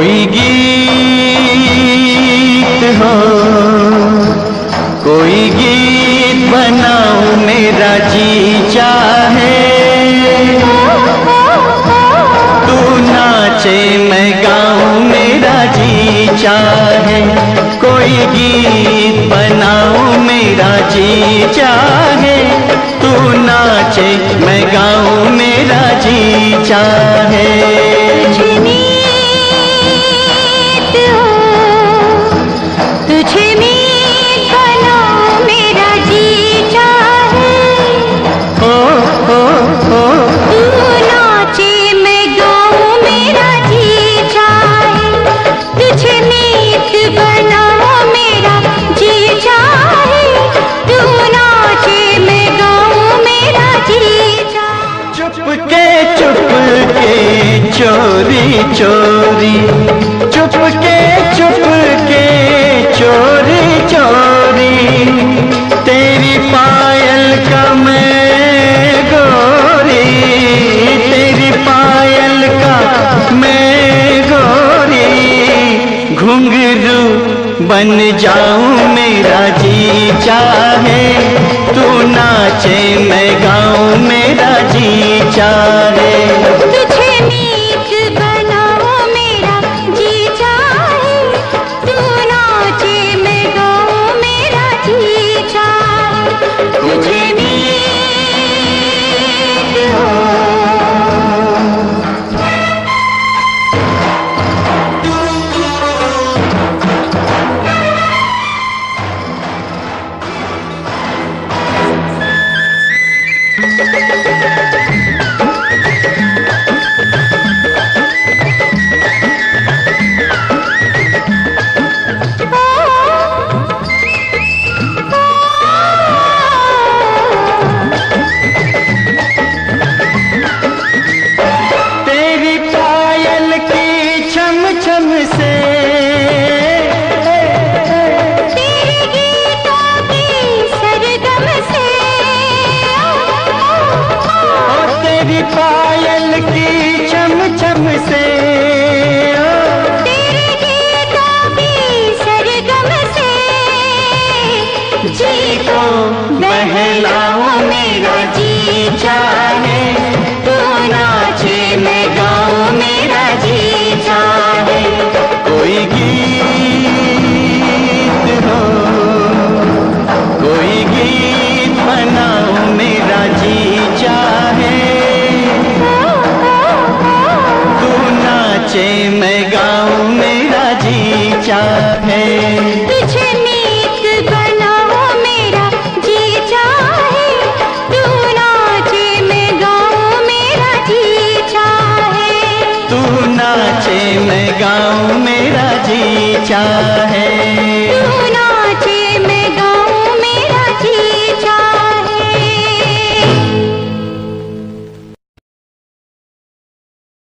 कोई गीत हो, कोई गीत बनाऊं मेरा जी चाहे, तू नाचे मैं गाऊं मेरा जी चाहे। कोई गीत बनाऊं मेरा जी चाहे, तू नाचे मैं गाऊं मेरा जी चाहे। तुझे मीत बनाऊं मेरा जी चाहे, हो तू नाचे मैं गाऊं मेरा जी चाहे। तुझे मीत बनाऊं मेरा जी चाहे, तू नाचे मैं गाऊं मेरा जी चाहे। चुपके चुपके चोरी चोरी, चुपके चुपके चोरी चोरी, तेरी पायल का मैं गोरी, तेरी पायल का मैं गोरी, घुंघरू बन जाऊं मेरा जी चाहे, तू नाचे मैं गाऊं मेरा जी चाहे। तुझे मीत बनाऊं मेरा जी चाहे, तू नाचे मैं गाऊं मेरा जी चाहे। तुझे मीत हो, तेरी पायल की छम छम से, तेरे गीतों की सरगम से, ओ तेरी पायल की छम छम से, तेरे गीतों की सरगम से, जी को बहलाऊं मेरा जी चाहे, तू नाचे मैं गाऊं मेरा जी चाहे। कोई गीत हो, कोई गीत बनाऊं मेरा जी चाहे, तू नाचे मैं गाऊं मेरा जी चाहे। तुझे मीत बनाऊं मेरा जी चाहे, तू नाचे मैं गाऊं मेरा जी चाहे। तू नाचे मैं गाऊं मेरा जी चाहे।